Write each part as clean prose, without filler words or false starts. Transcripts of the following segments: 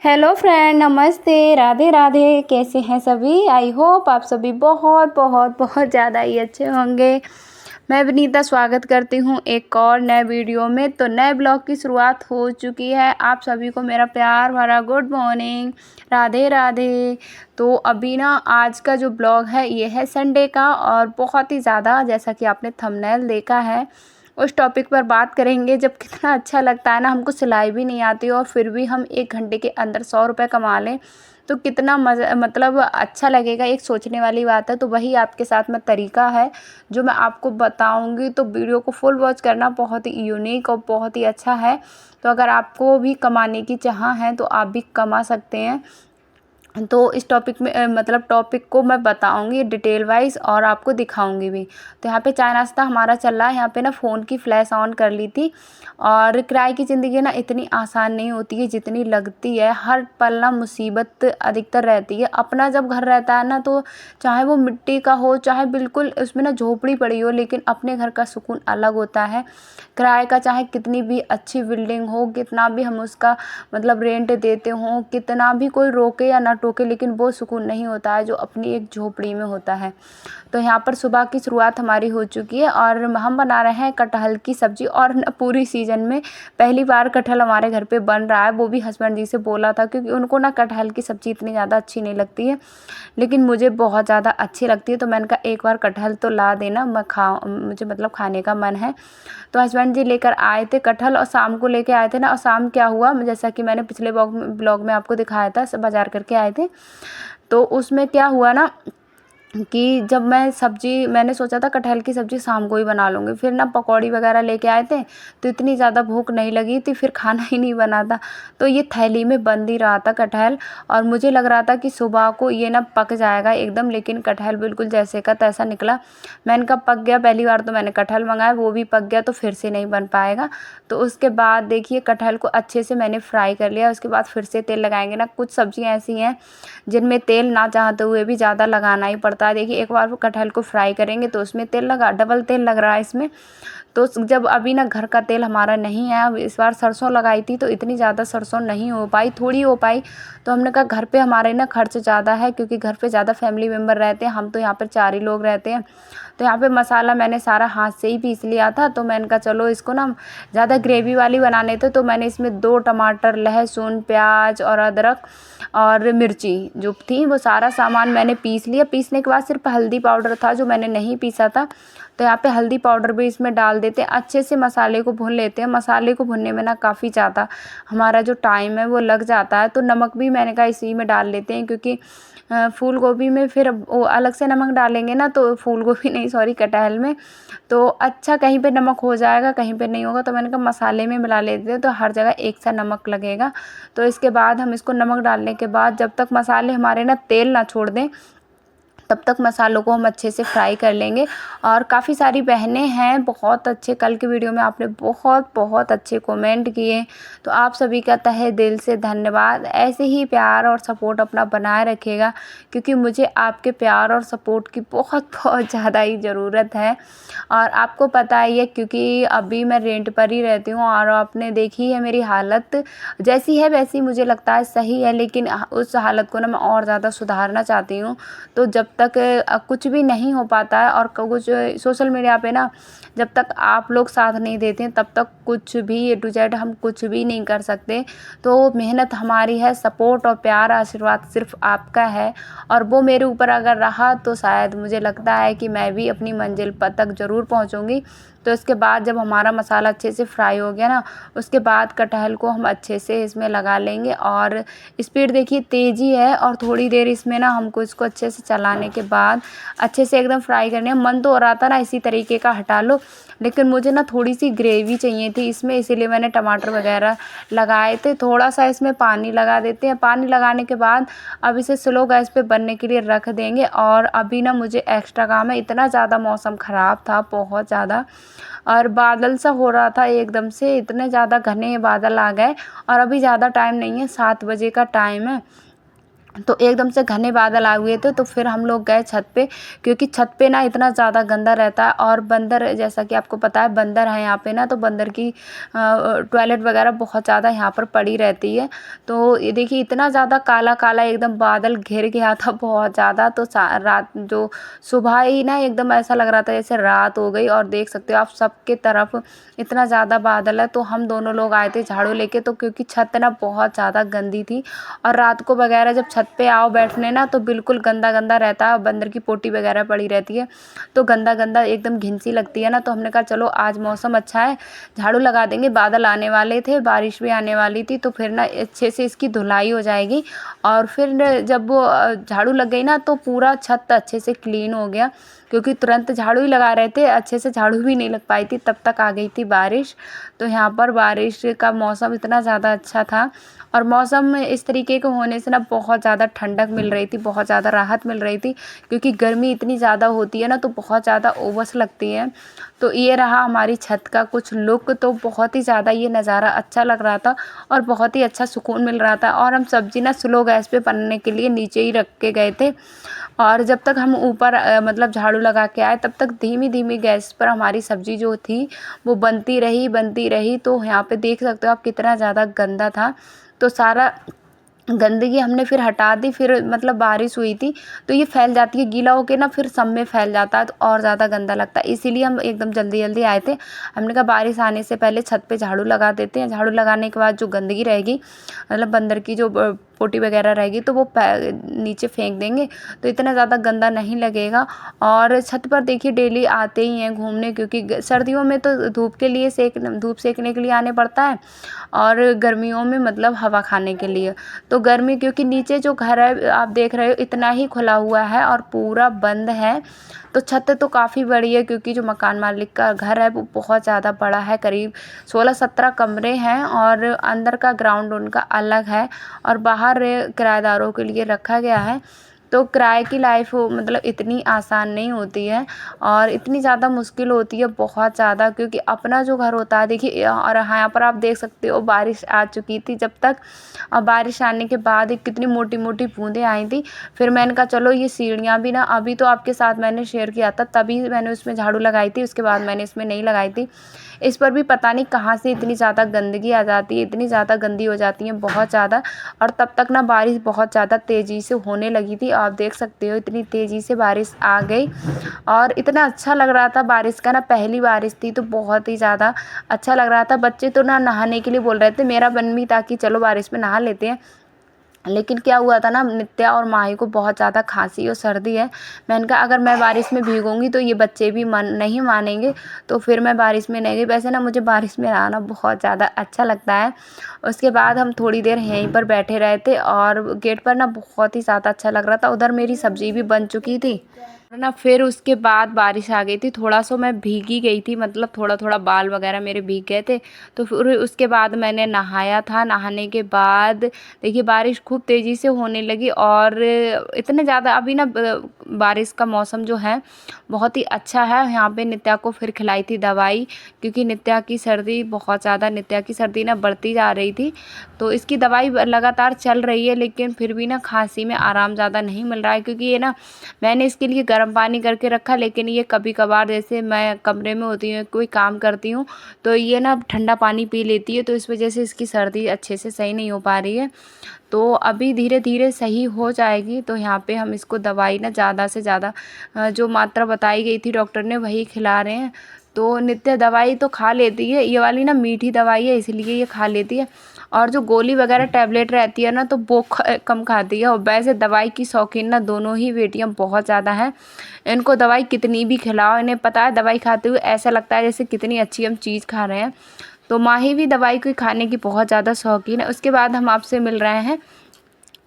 Hello friend, नमस्ते, राधे राधे। कैसे हैं सभी? आई होप आप सभी बहुत बहुत बहुत ज़्यादा ही अच्छे होंगे। मैं विनीता स्वागत करती हूँ एक और नए वीडियो में। तो नए ब्लॉग की शुरुआत हो चुकी है। आप सभी को मेरा प्यार भरा गुड मॉर्निंग, राधे राधे। तो अभी ना आज का जो ब्लॉग है ये है संडे का, और बहुत ही ज़्यादा, जैसा कि आपने थंबनेल देखा है, उस टॉपिक पर बात करेंगे जब कितना अच्छा लगता है ना। हमको सिलाई भी नहीं आती और फिर भी हम 1 घंटे के अंदर 100 रुपये कमा लें तो कितना मज़ा, मतलब अच्छा लगेगा। एक सोचने वाली बात है। तो वही आपके साथ में तरीका है जो मैं आपको बताऊंगी। तो वीडियो को फुल वॉच करना, बहुत ही यूनिक और बहुत ही अच्छा है। तो अगर आपको भी कमाने की चाह है तो आप भी कमा सकते हैं। तो इस टॉपिक में मतलब टॉपिक को मैं बताऊंगी डिटेल वाइज और आपको दिखाऊंगी भी। तो यहाँ पे चाय नाश्ता हमारा चल रहा है। यहाँ पे ना फ़ोन की फ्लैश ऑन कर ली थी। और किराए की ज़िंदगी ना इतनी आसान नहीं होती है जितनी लगती है। हर पल ना मुसीबत अधिकतर रहती है। अपना जब घर रहता है ना, तो चाहे वो मिट्टी का हो, चाहे बिल्कुल उसमें ना झोपड़ी पड़ी हो, लेकिन अपने घर का सुकून अलग होता है। किराए का चाहे कितनी भी अच्छी बिल्डिंग हो, कितना भी हम उसका मतलब रेंट देते हों, कितना भी कोई रोके या ना टोके, लेकिन वो सुकून नहीं होता है जो अपनी एक झोपड़ी में होता है। तो यहाँ पर सुबह की शुरुआत हमारी हो चुकी है और हम बना रहे हैं कटहल की सब्ज़ी। और पूरी सीज़न में पहली बार कटहल हमारे घर पे बन रहा है। वो भी हस्बैंड जी से बोला था, क्योंकि उनको ना कटहल की सब्ज़ी इतनी ज़्यादा अच्छी नहीं लगती है, लेकिन मुझे बहुत ज़्यादा अच्छी लगती है। तो मैंने कहा एक बार कटहल तो ला देना, मुझे मतलब खाने का मन है। तो हस्बैंड जी लेकर आए थे कटहल, और शाम को लेके आए थे ना। और शाम क्या हुआ, जैसा कि मैंने पिछले ब्लॉग में आपको दिखाया था, सब बाज़ार करके आए थे। तो उसमें क्या हुआ ना कि जब मैंने सोचा था कटहल की सब्ज़ी शाम को ही बना लूँगी। फिर ना पकौड़ी वगैरह लेके आए थे, तो इतनी ज़्यादा भूख नहीं लगी थी, फिर खाना ही नहीं बना था। तो ये थैली में बंद ही रहा था कटहल, और मुझे लग रहा था कि सुबह को ये ना पक जाएगा एकदम, लेकिन कटहल बिल्कुल जैसे का तैसा निकला। मैंने कहा पक गया। पहली बार तो मैंने कटहल मंगाया, वो भी पक गया, तो फिर से नहीं बन पाएगा। तो उसके बाद देखिए कटहल को अच्छे से मैंने फ्राई कर लिया। उसके बाद फिर से तेल लगाएंगे ना। कुछ सब्जियाँ ऐसी हैं जिनमें तेल ना चाहते हुए भी ज़्यादा लगाना ही पड़ता है। देखिए एक बार वो कटहल को फ्राई करेंगे तो उसमें तेल लगा, डबल तेल लग रहा है इसमें। तो जब अभी ना घर का तेल हमारा नहीं है, अब इस बार सरसों लगाई थी तो इतनी ज़्यादा सरसों नहीं हो पाई, थोड़ी हो पाई। तो हमने कहा घर पे हमारे ना खर्च ज़्यादा है, क्योंकि घर पे ज़्यादा फैमिली मेम्बर रहते हैं। हम तो यहाँ पर 4 ही लोग रहते हैं। तो यहाँ पे मसाला मैंने सारा हाथ से ही पीस लिया था। तो मैंने कहा चलो इसको ना ज़्यादा ग्रेवी वाली बनाने थे। तो मैंने इसमें 2 टमाटर, लहसुन, प्याज और अदरक और मिर्ची जो थी, वो सारा सामान मैंने पीस लिया। पीसने के बाद सिर्फ हल्दी पाउडर था जो मैंने नहीं पीसा था। तो यहाँ पे हल्दी पाउडर भी इसमें डाल देते हैं। अच्छे से मसाले को भून लेते हैं। मसाले को भुनने में ना काफ़ी ज़्यादा हमारा जो टाइम है वो लग जाता है। तो नमक भी मैंने कहा इसी में डाल लेते हैं, क्योंकि फूल गोभी में फिर वो अलग से नमक डालेंगे ना, तो फूल गोभी नहीं, सॉरी, कटहल में तो अच्छा कहीं पे नमक हो जाएगा, कहीं पे नहीं होगा। तो मैंने कहा मसाले में मिला लेते हैं तो हर जगह एक सा नमक लगेगा। तो इसके बाद हम इसको नमक डालने के बाद जब तक मसाले हमारे ना तेल ना छोड़ दें, तब तक मसालों को हम अच्छे से फ्राई कर लेंगे। और काफ़ी सारी बहनें हैं बहुत अच्छे, कल के वीडियो में आपने बहुत बहुत अच्छे कमेंट किए। तो आप सभी का तहे दिल से धन्यवाद। ऐसे ही प्यार और सपोर्ट अपना बनाए रखिएगा, क्योंकि मुझे आपके प्यार और सपोर्ट की बहुत बहुत ज़्यादा ही ज़रूरत है। और आपको पता ही है, क्योंकि अभी मैं रेंट पर ही रहती हूँ, और आपने देखी है मेरी हालत जैसी है वैसी मुझे लगता है सही है, लेकिन उस हालत को ना मैं और ज़्यादा सुधारना चाहती हूँ। तो जब तक कुछ भी नहीं हो पाता है, और कुछ सोशल मीडिया पे ना जब तक आप लोग साथ नहीं देते हैं, तब तक कुछ भी ए टू जेड हम कुछ भी नहीं कर सकते। तो मेहनत हमारी है, सपोर्ट और प्यार आशीर्वाद सिर्फ आपका है, और वो मेरे ऊपर अगर रहा तो शायद मुझे लगता है कि मैं भी अपनी मंजिल पर तक ज़रूर पहुंचूंगी। तो इसके बाद जब हमारा मसाला अच्छे से फ्राई हो गया ना, उसके बाद कटहल को हम अच्छे से इसमें लगा लेंगे। और स्पीड देखिए तेज़ी है, और थोड़ी देर इसमें ना हमको इसको अच्छे से चलाने के बाद अच्छे से एकदम फ्राई करने। मन तो हो रहा था ना इसी तरीके का हटा लो, लेकिन मुझे ना थोड़ी सी ग्रेवी चाहिए थी इसमें, इसीलिए मैंने टमाटर वगैरह लगाए थे। थोड़ा सा इसमें पानी लगा देते हैं। पानी लगाने के बाद अब इसे स्लो गैस पे बनने के लिए रख देंगे। और अभी ना मुझे एक्स्ट्रा काम है, इतना ज़्यादा मौसम ख़राब था, बहुत ज़्यादा, और बादल सा हो रहा था एकदम से, इतने ज़्यादा घने बादल आ गए। और अभी ज़्यादा टाइम नहीं है, 7 बजे का टाइम है। तो एकदम से घने बादल आए हुए थे। तो फिर हम लोग गए छत पे, क्योंकि छत पे ना इतना ज़्यादा गंदा रहता है, और बंदर, जैसा कि आपको पता है बंदर है यहाँ पे ना, तो बंदर की टॉयलेट वगैरह बहुत ज़्यादा यहाँ पर पड़ी रहती है। तो ये देखिए इतना ज़्यादा काला काला एकदम बादल घिर गया था बहुत ज़्यादा। तो रात जो सुबह ही ना एकदम ऐसा लग रहा था जैसे रात हो गई, और देख सकते हो आप सबके तरफ इतना ज़्यादा बादल है। तो हम दोनों लोग आए थे झाड़ू लेके, तो क्योंकि छत ना बहुत ज़्यादा गंदी थी, और रात को वगैरह जब छत पे आओ बैठने ना, तो बिल्कुल गंदा गंदा रहता है, बंदर की पोटी वगैरह पड़ी रहती है, तो गंदा गंदा एकदम घिनसी लगती है ना। तो हमने कहा चलो आज मौसम अच्छा है, झाड़ू लगा देंगे, बादल आने वाले थे, बारिश भी आने वाली थी, तो फिर ना अच्छे से इसकी धुलाई हो जाएगी। और फिर जब वो झाड़ू लग गई ना, तो पूरा छत अच्छे से क्लीन हो गया, क्योंकि तुरंत झाड़ू ही लगा रहे थे, अच्छे से झाड़ू भी नहीं लग पाई थी, तब तक आ गई थी बारिश। तो यहाँ पर बारिश का मौसम इतना ज़्यादा अच्छा था, और मौसम इस तरीके के होने से ना बहुत ज़्यादा ठंडक मिल रही थी, बहुत ज़्यादा राहत मिल रही थी, क्योंकि गर्मी इतनी ज़्यादा होती है ना, तो बहुत ज़्यादा उमस लगती है। तो ये रहा हमारी छत का कुछ लुक। तो बहुत ही ज़्यादा ये नज़ारा अच्छा लग रहा था, और बहुत ही अच्छा सुकून मिल रहा था। और हम सब्ज़ी ना स्लो गैस पे बनने के लिए नीचे ही रख के गए थे, और जब तक हम ऊपर मतलब झाड़ू लगा के आए, तब तक धीमी धीमी गैस पर हमारी सब्ज़ी जो थी वो बनती रही। तो यहाँ पे देख सकते हो आप कितना ज़्यादा गंदा था। तो सारा गंदगी हमने फिर हटा दी। फिर मतलब बारिश हुई थी, तो ये फैल जाती है, गीला होके ना फिर सब में फैल जाता है, तो और ज़्यादा गंदा लगता है। इसीलिए हम एकदम जल्दी जल्दी आए थे। हमने कहा बारिश आने से पहले छत पे झाड़ू लगा देते हैं, झाड़ू लगाने के बाद जो गंदगी रहेगी, मतलब बंदर की जो पोटी वगैरह रहेगी, तो वो नीचे फेंक देंगे, तो इतना ज़्यादा गंदा नहीं लगेगा। और छत पर देखिए डेली आते ही हैं घूमने, क्योंकि सर्दियों में तो धूप सेकने के लिए आने पड़ता है, और गर्मियों में मतलब हवा खाने के लिए। तो गर्मी, क्योंकि नीचे जो घर है आप देख रहे हो इतना ही खुला हुआ है और पूरा बंद है। तो छत तो काफ़ी बड़ी है, क्योंकि जो मकान मालिक का घर है वो बहुत ज़्यादा बड़ा है, करीब 16-17 कमरे हैं, और अंदर का ग्राउंड उनका अलग है, और बाहर किराएदारों के लिए रखा गया है। तो किराए की लाइफ मतलब इतनी आसान नहीं होती है, और इतनी ज़्यादा मुश्किल होती है, बहुत ज़्यादा, क्योंकि अपना जो घर होता है देखिए। और यहाँ पर आप देख सकते हो बारिश आ चुकी थी जब तक, और बारिश आने के बाद कितनी मोटी मोटी बूंदें आई थी। फिर मैंने कहा चलो ये सीढ़ियाँ भी ना, अभी तो आपके साथ मैंने शेयर किया था, तभी मैंने उसमें झाड़ू लगाई थी, उसके बाद मैंने इसमें नहीं लगाई थी। इस पर भी पता नहीं कहाँ से इतनी ज़्यादा गंदगी आ जाती है, इतनी ज़्यादा गंदी हो जाती है, बहुत ज़्यादा। और तब तक ना बारिश बहुत ज़्यादा तेज़ी से होने लगी थी, आप देख सकते हो इतनी तेज़ी से बारिश आ गई, और इतना अच्छा लग रहा था बारिश का ना। पहली बारिश थी तो बहुत ही ज़्यादा अच्छा लग रहा था। बच्चे तो ना नहाने के लिए बोल रहे थे, मेरा मन भी था कि चलो बारिश में नहा लेते हैं, लेकिन क्या हुआ था ना, नित्या और माही को बहुत ज़्यादा खांसी और सर्दी है। मैंने कहा अगर मैं बारिश में भीगूंगी तो ये बच्चे भी नहीं मानेंगे, तो फिर मैं बारिश में नहीं गई। वैसे ना मुझे बारिश में नहाना बहुत ज़्यादा अच्छा लगता है। उसके बाद हम थोड़ी देर यहीं पर बैठे रहे थे, और गेट पर ना बहुत ही ज़्यादा अच्छा लग रहा था। उधर मेरी सब्ज़ी भी बन चुकी थी ना। फिर उसके बाद बारिश आ गई थी, थोड़ा सा मैं भीगी गई थी, मतलब थोड़ा थोड़ा बाल वगैरह मेरे भीग गए थे। तो फिर उसके बाद मैंने नहाया था। नहाने के बाद देखिए बारिश खूब तेज़ी से होने लगी, और इतने ज़्यादा अभी ना बारिश का मौसम जो है बहुत ही अच्छा है। यहाँ पे नित्या को फिर खिलाई थी दवाई, क्योंकि नित्या की सर्दी बहुत ज़्यादा, नित्या की सर्दी ना बढ़ती जा रही थी। तो इसकी दवाई लगातार चल रही है, लेकिन फिर भी ना खांसी में आराम ज़्यादा नहीं मिल रहा है, क्योंकि ये ना मैंने इसके लिए गर्म पानी करके रखा, लेकिन ये कभी कभार जैसे मैं कमरे में होती हूँ, कोई काम करती हूँ, तो ये ना ठंडा पानी पी लेती है, तो इस वजह से इसकी सर्दी अच्छे से सही नहीं हो पा रही है। तो अभी धीरे धीरे सही हो जाएगी। तो यहाँ पे हम इसको दवाई ना ज़्यादा से ज़्यादा जो मात्रा बताई गई थी डॉक्टर ने वही खिला रहे हैं। तो नित्य दवाई तो खा लेती है, ये वाली ना मीठी दवाई है इसलिए ये खा लेती है, और जो गोली वगैरह टैबलेट रहती है ना तो वो कम खाती है। और वैसे दवाई की शौकीन ना दोनों ही बेटियां बहुत ज़्यादा हैं। इनको दवाई कितनी भी खिलाओ, इन्हें पता है दवाई खाते हुए ऐसा लगता है जैसे कितनी अच्छी हम चीज़ खा रहे हैं। तो माही भी दवाई को खाने की बहुत ज़्यादा शौकीन है। उसके बाद हम आपसे मिल रहे हैं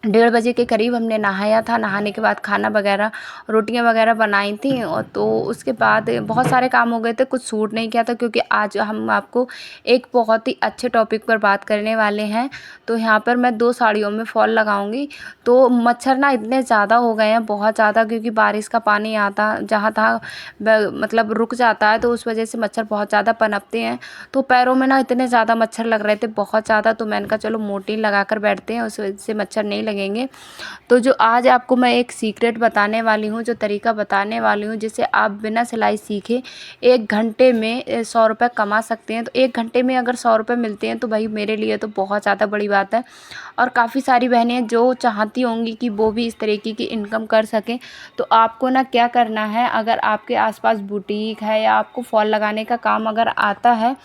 1:30 बजे के करीब। हमने नहाया था, नहाने के बाद खाना वगैरह रोटियां वगैरह बनाई थी, और तो उसके बाद बहुत सारे काम हो गए थे, कुछ सूट नहीं किया था, क्योंकि आज हम आपको एक बहुत ही अच्छे टॉपिक पर बात करने वाले हैं। तो यहाँ पर मैं 2 साड़ियों में फॉल लगाऊंगी। तो मच्छर ना इतने ज़्यादा हो गए हैं, बहुत ज़्यादा, क्योंकि बारिश का पानी आता जहाँ था मतलब रुक जाता है, तो उस वजह से मच्छर बहुत ज़्यादा पनपते हैं। तो पैरों में ना इतने ज़्यादा मच्छर लग रहे थे, बहुत ज़्यादा। तो मैंने कहा चलो मोर्टीन लगा कर बैठते हैं, उस वजह से मच्छर नहीं लगेंगे। तो जो आज आपको मैं एक सीक्रेट बताने वाली हूँ, जो तरीका बताने वाली हूँ, जिससे आप बिना सिलाई सीखे 1 घंटे में 100 रुपये कमा सकते हैं। तो 1 घंटे में अगर 100 रुपये मिलते हैं तो भाई मेरे लिए तो बहुत ज़्यादा बड़ी बात है। और काफ़ी सारी बहनें हैं जो चाहती होंगी कि वो भी इस तरीके की इनकम कर सकें। तो आपको ना क्या करना है, अगर आपके आसपास बुटीक है या आपको फॉल लगाने का काम अगर आता है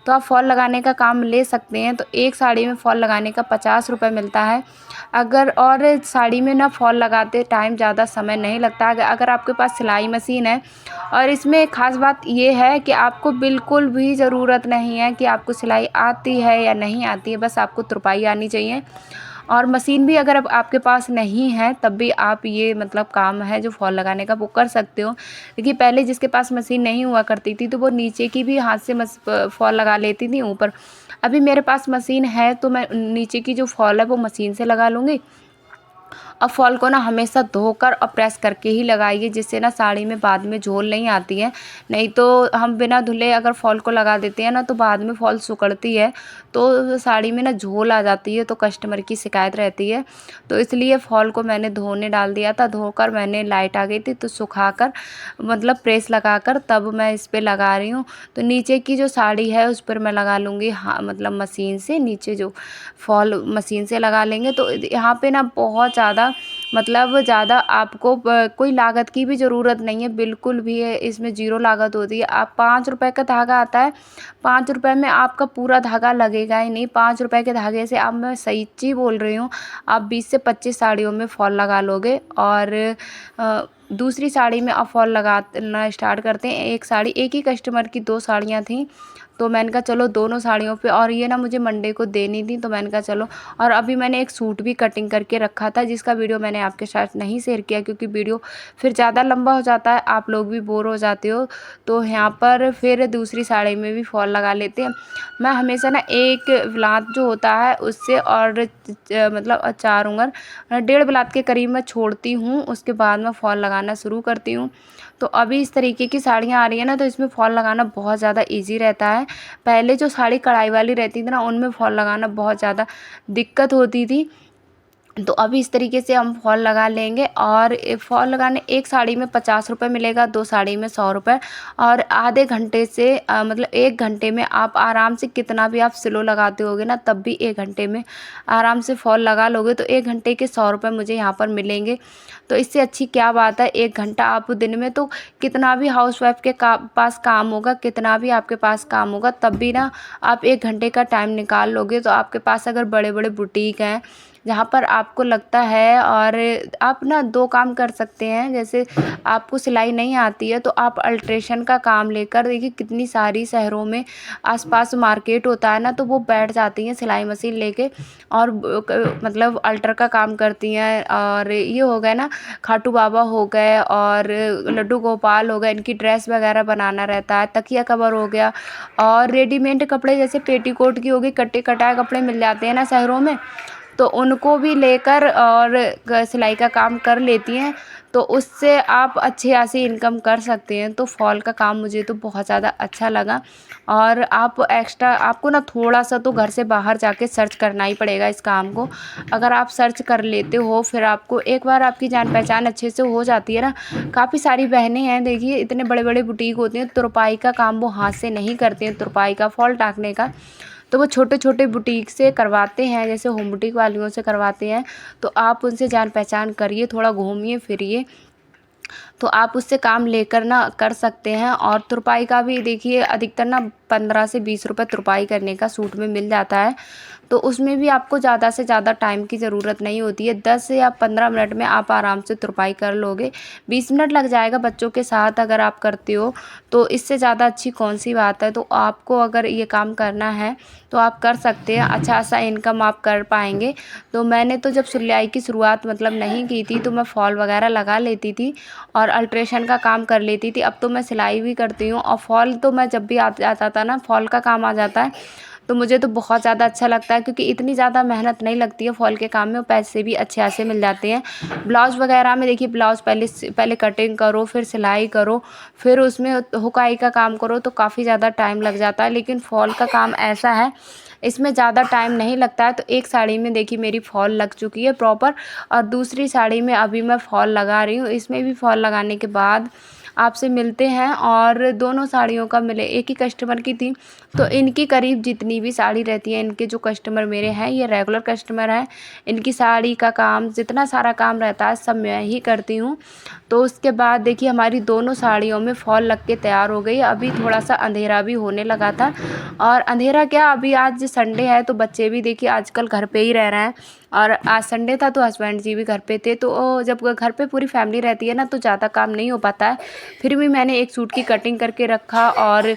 तो आप फॉल लगाने का काम ले सकते हैं। तो एक साड़ी में फॉल लगाने का 50 रुपये मिलता है। अगर और साड़ी में ना फॉल लगाते टाइम ज़्यादा समय नहीं लगता। अगर आपके पास सिलाई मशीन है, और इसमें ख़ास बात ये है कि आपको बिल्कुल भी ज़रूरत नहीं है कि आपको सिलाई आती है या नहीं आती है, बस आपको तुरपाई आनी चाहिए। और मशीन भी अगर अब आपके पास नहीं है तब भी आप ये मतलब काम है जो फॉल लगाने का वो कर सकते हो। देखिए पहले जिसके पास मशीन नहीं हुआ करती थी तो वो नीचे की भी हाथ से फॉल लगा लेती थी ऊपर। अभी मेरे पास मशीन है तो मैं नीचे की जो फॉल है वो मशीन से लगा लूँगी। अब फॉल को ना हमेशा धोकर और प्रेस करके ही लगाइए, जिससे ना साड़ी में बाद में झोल नहीं आती है। नहीं तो हम बिना धुले अगर फॉल को लगा देते हैं ना तो बाद में फॉल सिकुड़ती है, तो साड़ी में ना झोल आ जाती है, तो कस्टमर की शिकायत रहती है। तो इसलिए फॉल को मैंने धोने डाल दिया था, धोकर मैंने लाइट आ गई थी तो सुखाकर मतलब प्रेस लगाकर तब मैं इस पर लगा रही हूँ। तो नीचे की जो साड़ी है उस पर मैं लगा लूँगी, हाँ मतलब मशीन से, नीचे जो फॉल मशीन से लगा लेंगे। तो यहाँ पे ना बहुत ज़्यादा मतलब ज़्यादा आपको कोई लागत की भी ज़रूरत नहीं है, बिल्कुल भी है, इसमें ज़ीरो लागत होती है। आप 5 रुपए का धागा आता है, 5 रुपए में आपका पूरा धागा लगेगा ही नहीं। 5 रुपए के धागे से, अब मैं सच्ची बोल रही हूँ, आप 20 से 25 साड़ियों में फॉल लगा लोगे। और दूसरी साड़ी में आप फॉल लगाना स्टार्ट करते हैं। एक ही कस्टमर की 2 साड़ियाँ थीं, तो मैंने कहा चलो दोनों साड़ियों पे, और ये ना मुझे मंडे को देनी थी तो मैंने कहा चलो। और अभी मैंने एक सूट भी कटिंग करके रखा था जिसका वीडियो मैंने आपके साथ नहीं शेयर किया, क्योंकि वीडियो फिर ज़्यादा लंबा हो जाता है, आप लोग भी बोर हो जाते हो। तो यहाँ पर फिर दूसरी साड़ी में भी फॉल लगा लेते हैं। मैं हमेशा ना एक ब्लात जो होता है उससे और मतलब 4 उंगल 1.5 ब्लात के करीब मैं छोड़ती हूँ, उसके बाद मैं फॉल लगाना शुरू करती हूँ। तो अभी इस तरीके की साड़ियाँ आ रही है ना तो इसमें फॉल लगाना बहुत ज़्यादा इजी रहता है। पहले जो साड़ी कढ़ाई वाली रहती थी ना उनमें फॉल लगाना बहुत ज़्यादा दिक्कत होती थी। तो अभी इस तरीके से हम फॉल लगा लेंगे। और फॉल लगाने एक साड़ी में 50 रुपये मिलेगा, 2 साड़ी में 100 रुपये। और आधे घंटे से मतलब 1 घंटे में आप आराम से, कितना भी आप स्लो लगाते होगे ना तब भी 1 घंटे में आराम से फॉल लगा लोगे। तो 1 घंटे के 100 रुपये मुझे यहाँ पर मिलेंगे। तो इससे अच्छी क्या बात है, 1 घंटा आप दिन में, तो कितना भी हाउसवाइफ के पास काम होगा, कितना भी आपके पास काम होगा, तब भी ना आप 1 घंटे का टाइम निकाल लोगे। तो आपके पास अगर बड़े बड़े बुटीक हैं जहाँ पर आपको लगता है, और आप ना 2 काम कर सकते हैं। जैसे आपको सिलाई नहीं आती है तो आप अल्ट्रेशन का काम लेकर, देखिए कितनी सारी शहरों में आसपास मार्केट होता है ना, तो वो बैठ जाती हैं सिलाई मशीन लेके और मतलब अल्टर का काम करती हैं। और ये हो गए ना, खाटू बाबा हो गए और लड्डू गोपाल हो गए, इनकी ड्रेस वगैरह बनाना रहता है, तकिया कवर हो गया, और रेडीमेड कपड़े जैसे पेटीकोट की हो गई, कट्टे कटाए कपड़े मिल जाते हैं ना शहरों में, तो उनको भी लेकर और सिलाई का काम कर लेती हैं। तो उससे आप अच्छी खासी इनकम कर सकते हैं। तो फॉल का काम मुझे तो बहुत ज़्यादा अच्छा लगा। और आप एक्स्ट्रा, आपको ना थोड़ा सा तो घर से बाहर जाके सर्च करना ही पड़ेगा इस काम को। अगर आप सर्च कर लेते हो, फिर आपको एक बार आपकी जान पहचान अच्छे से हो जाती है ना, काफ़ी सारी बहनें हैं, देखिए इतने बड़े बड़े बुटीक होते हैं, तुरपाई का काम वो हाथ से नहीं करते हैं, तुरपाई का, फॉल टाँकने का, तो वो छोटे छोटे बुटीक से करवाते हैं, जैसे होम बुटीक वालियों से करवाते हैं। तो आप उनसे जान पहचान करिए, थोड़ा घूमिए फिरिए, तो आप उससे काम लेकर ना कर सकते हैं। और तुरपाई का भी देखिए अधिकतर ना 15 से 20 रुपये तुरपाई करने का सूट में मिल जाता है। तो उसमें भी आपको ज़्यादा से ज़्यादा टाइम की ज़रूरत नहीं होती है, 10 या 15 मिनट में आप आराम से तुरपाई कर लोगे। 20 मिनट लग जाएगा बच्चों के साथ अगर आप करते हो, तो इससे ज़्यादा अच्छी कौन सी बात है। तो आपको अगर ये काम करना है तो आप कर सकते हैं, अच्छा सा इनकम आप कर पाएंगे। तो मैंने तो जब सिलाई की शुरुआत मतलब नहीं की थी तो मैं फॉल वगैरह लगा लेती थी और अल्ट्रेशन का काम कर लेती थी। अब तो मैं सिलाई भी करती हूँ, और फॉल तो मैं जब भी आ जाता था ना, फॉल का काम आ जाता है तो मुझे तो बहुत ज़्यादा अच्छा लगता है, क्योंकि इतनी ज़्यादा मेहनत नहीं लगती है फॉल के काम में और पैसे भी अच्छे खासे मिल जाते हैं। ब्लाउज़ वगैरह में देखिए, ब्लाउज़ पहले कटिंग करो, फिर सिलाई करो, फिर उसमें हुकाई का काम करो, तो काफ़ी ज़्यादा टाइम लग जाता है। लेकिन फॉल का काम ऐसा है, इसमें ज़्यादा टाइम नहीं लगता है। तो एक साड़ी में देखिए मेरी फॉल लग चुकी है प्रॉपर, और दूसरी साड़ी में अभी मैं फॉल लगा रही हूँ। इसमें भी फॉल लगाने के बाद आपसे मिलते हैं। और दोनों साड़ियों का मिले, एक ही कस्टमर की थी, तो इनकी करीब जितनी भी साड़ी रहती है, इनके जो कस्टमर मेरे हैं, ये रेगुलर कस्टमर हैं। इनकी साड़ी का काम, जितना सारा काम रहता है, सब मैं ही करती हूँ। तो उसके बाद देखिए हमारी दोनों साड़ियों में फॉल लग के तैयार हो गई। अभी थोड़ा सा अंधेरा भी होने लगा था, और अंधेरा क्या, अभी आज संडे है तो बच्चे भी देखिए आजकल घर पे ही रह रहे हैं, और आज संडे था तो हस्बैंड जी भी घर पे थे। तो जब घर पे पूरी फैमिली रहती है ना, तो ज़्यादा काम नहीं हो पाता है। फिर भी मैंने एक सूट की कटिंग करके रखा, और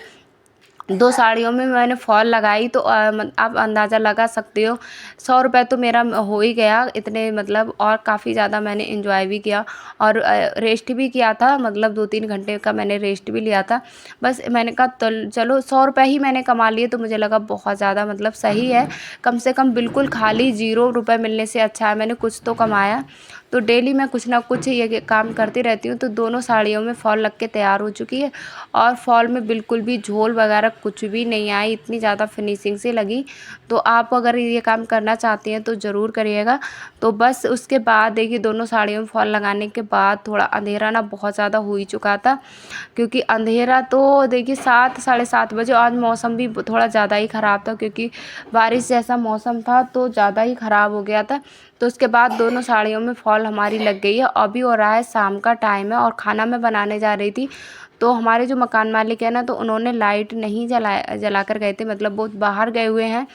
2 साड़ियों में मैंने फॉल लगाई। तो आप अंदाज़ा लगा सकते हो, 100 रुपये तो मेरा हो ही गया इतने, मतलब। और काफ़ी ज़्यादा मैंने एंजॉय भी किया, और रेस्ट भी किया था, मतलब 2-3 घंटे का मैंने रेस्ट भी लिया था। बस मैंने कहा चलो 100 रुपये ही मैंने कमा लिए, तो मुझे लगा बहुत ज़्यादा, मतलब सही है। कम से कम बिल्कुल खाली 0 रुपये मिलने से अच्छा है मैंने कुछ तो कमाया। तो डेली मैं कुछ ना कुछ ये काम करती रहती हूँ। तो दोनों साड़ियों में फॉल लग के तैयार हो चुकी है, और फॉल में बिल्कुल भी झोल वगैरह कुछ भी नहीं आई, इतनी ज़्यादा फिनिशिंग से लगी। तो आप अगर ये काम करना चाहती हैं तो ज़रूर करिएगा। तो बस उसके बाद देखिए, दोनों साड़ियों में फॉल लगाने के बाद थोड़ा अंधेरा ना बहुत ज़्यादा हो ही चुका था, क्योंकि अंधेरा तो देखिए 7 साढ़े 7 बजे। आज मौसम भी थोड़ा ज़्यादा ही ख़राब था, क्योंकि बारिश जैसा मौसम था, तो ज़्यादा ही ख़राब हो गया था। तो उसके बाद दोनों साड़ियों में फॉल हमारी लग गई है। अभी हो रहा है शाम का टाइम है, और खाना मैं बनाने जा रही थी। तो हमारे जो मकान मालिक है ना, तो उन्होंने लाइट नहीं जला कर गए थे, मतलब वो बाहर गए हुए हैं,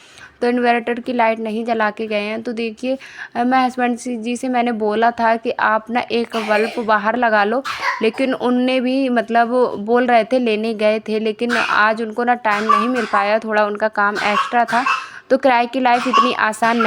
तो इन्वर्टर की लाइट नहीं जला के गए हैं। तो देखिए मैं हस्बैंड जी से मैंने बोला था कि आप ना एक बल्ब बाहर लगा लो, लेकिन उनने भी, मतलब बोल रहे थे, लेने गए थे, लेकिन आज उनको ना टाइम नहीं मिल पाया, थोड़ा उनका काम एक्स्ट्रा था। तो किराए की लाइफ इतनी आसान नहीं